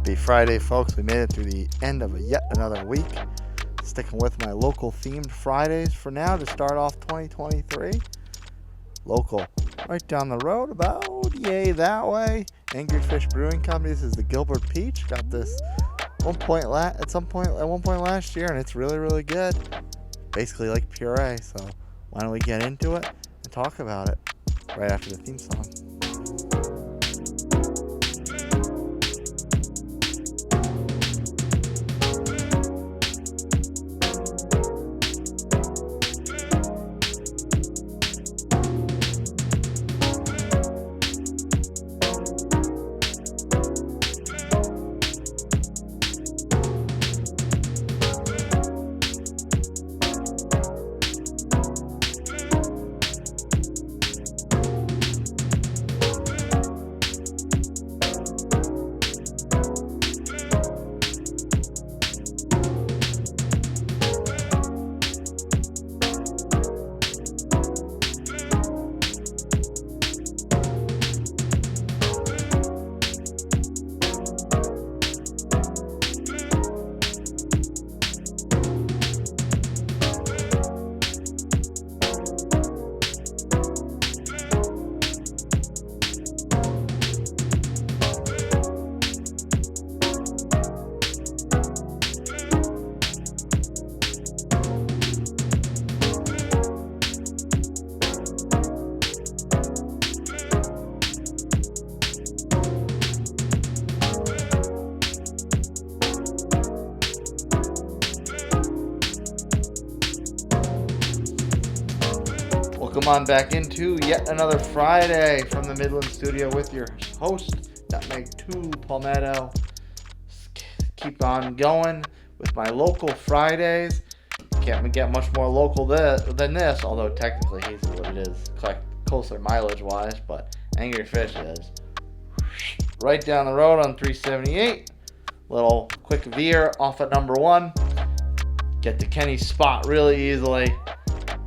Happy Friday, folks. We made it through the end of yet another week. Sticking with my local themed Fridays for now to start off 2023. Local, right down the road, about yay that way. Angry Fish Brewing Company. This is the Gilbert Peach. Got this at one point last year, and it's really, really good. Basically like puree. So why don't we get into it and talk about it right after the theme song. Welcome on back into yet another Friday from the Midland studio with your host, Nutmeg 2 Palmetto. Keep on going with my local Fridays. Can't get much more local than this, although technically Hazelwood it is closer mileage-wise, but Angry Fish is right down the road on 378. Little quick veer off at number 1. Get to Kenny's spot really easily.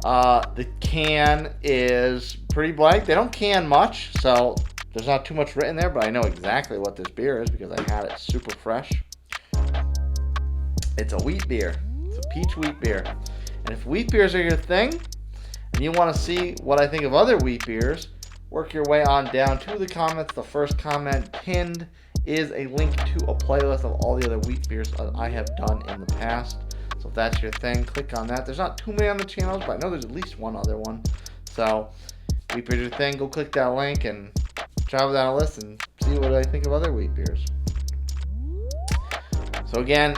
The can is pretty blank. They don't can much, so there's not too much written there, but I know exactly what this beer is because I had it super fresh. It's a wheat beer. It's a peach wheat beer. And if wheat beers are your thing, and you want to see what I think of other wheat beers, work your way on down to the comments. The first comment pinned is a link to a playlist of all the other wheat beers that I have done in the past. So if that's your thing, click on that. There's not too many on the channels, but I know there's at least one other one. So, wheat beers your thing, go click that link and travel down a list and see what I think of other wheat beers. So again,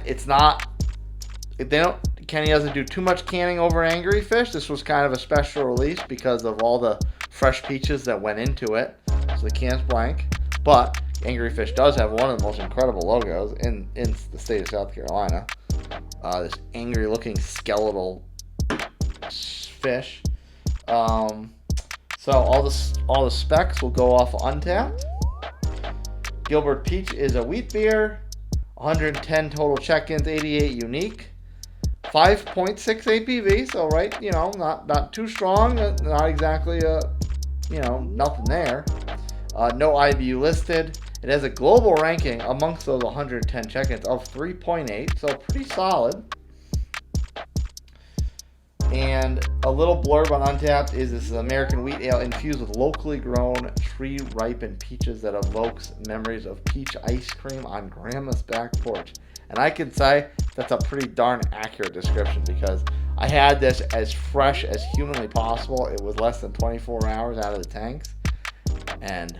Kenny doesn't do too much canning over Angry Fish. This was kind of a special release because of all the fresh peaches that went into it. So the can's blank. But Angry Fish does have one of the most incredible logos in the state of South Carolina. This angry looking skeletal fish. So all the specs will go off Untapped. Gilbert Peach is a wheat beer. 110 total check-ins, 88 unique. 5.6 ABV, so right, not too strong, not exactly nothing there. No IBU listed. It has a global ranking amongst those 110 check-ins of 3.8, so pretty solid. And a little blurb on Untapped is this is American wheat ale infused with locally grown tree-ripened peaches that evokes memories of peach ice cream on grandma's back porch. And I can say that's a pretty darn accurate description because I had this as fresh as humanly possible. It was less than 24 hours out of the tanks. And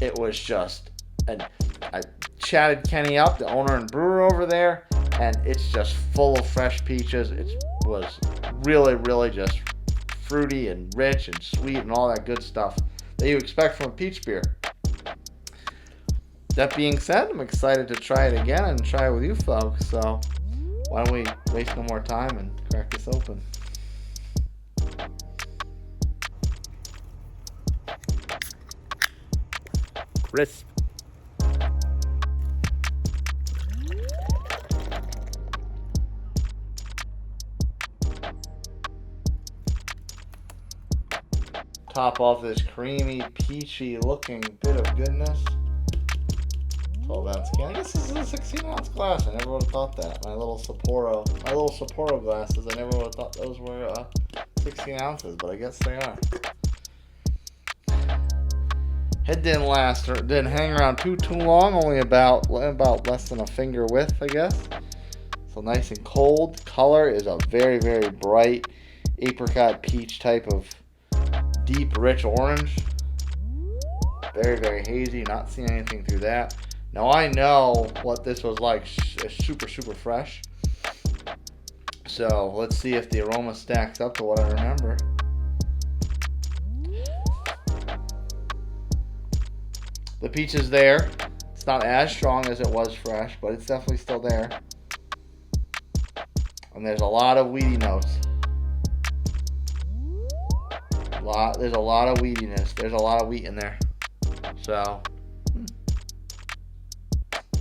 it was just, and I chatted Kenny up, the owner and brewer over there, and it's just full of fresh peaches. It was really, really just fruity and rich and sweet and all that good stuff that you expect from a peach beer. That being said, I'm excited to try it again and try it with you folks. So why don't we waste no more time and crack this open. Crisp. Top off this creamy, peachy looking bit of goodness. 12-ounce can. I guess this is a 16-ounce glass. I never would have thought that. My little Sapporo glasses, I never would have thought those were 16 ounces, but I guess they are. It didn't last, or didn't hang around too long, only about less than a finger width, I guess. So nice and cold. Color is a very, very bright apricot peach type of deep, rich orange. Very, very hazy. Not seeing anything through that. Now I know what this was like. It's super, super fresh. So let's see if the aroma stacks up to what I remember. The peach is there. It's not as strong as it was fresh, but it's definitely still there. And there's a lot of weedy notes. There's a lot of weediness. There's a lot of wheat in there. So,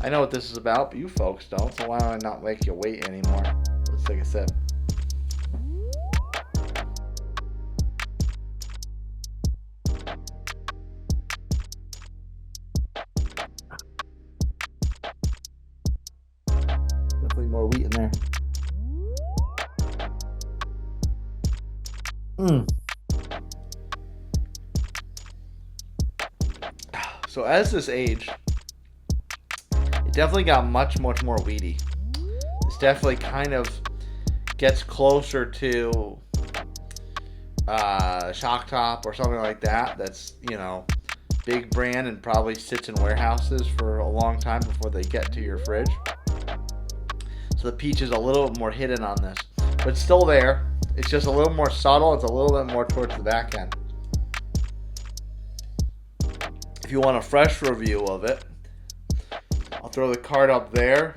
I know what this is about, but you folks don't, so why don't I not make you wait anymore? Let's take a sip. Definitely more wheat in there. So as this aged, it definitely got much more weedy. This definitely kind of gets closer to Shock Top or something like that. That's, you know, big brand and probably sits in warehouses for a long time before they get to your fridge. So the peach is a little bit more hidden on this, but it's still there. It's just a little more subtle. It's a little bit more towards the back end. If you want a fresh review of it, I'll throw the card up there.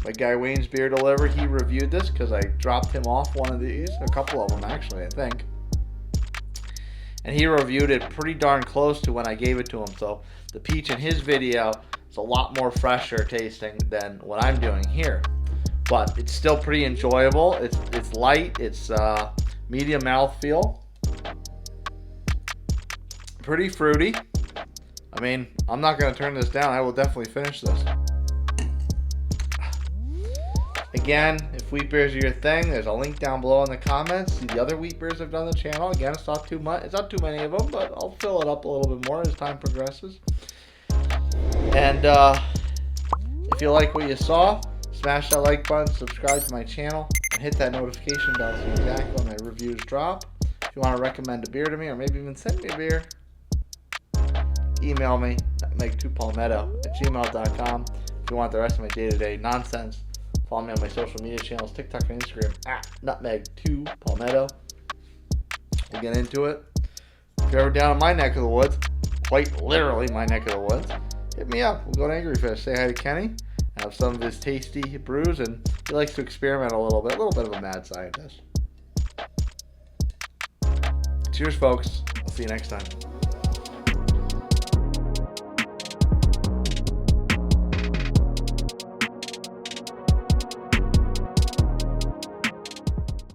My guy Wayne's Beer Delivery, he reviewed this because I dropped him off one of these, a couple of them actually, I think. And he reviewed it pretty darn close to when I gave it to him. So the peach in his video is a lot more fresher tasting than what I'm doing here. But it's still pretty enjoyable. It's light. It's medium mouthfeel. Pretty fruity. I mean, I'm not going to turn this down. I will definitely finish this. Again, if wheat beers are your thing, there's a link down below in the comments. See the other wheat beers I've done on the channel. Again, it's not too much. It's not too many of them, but I'll fill it up a little bit more as time progresses. And if you like what you saw, smash that like button, subscribe to my channel, and hit that notification bell so you know exactly when my reviews drop. If you want to recommend a beer to me, or maybe even send me a beer, email me at nutmeg2palmetto@gmail.com. If you want the rest of my day-to-day nonsense, follow me on my social media channels, TikTok and Instagram at nutmeg2palmetto. We'll get into it. If you're ever down in my neck of the woods, quite literally my neck of the woods, hit me up. We'll go to Angry Fish, say hi to Kenny, have some of his tasty brews, and he likes to experiment a little bit of a mad scientist. Cheers, folks. I'll see you next time.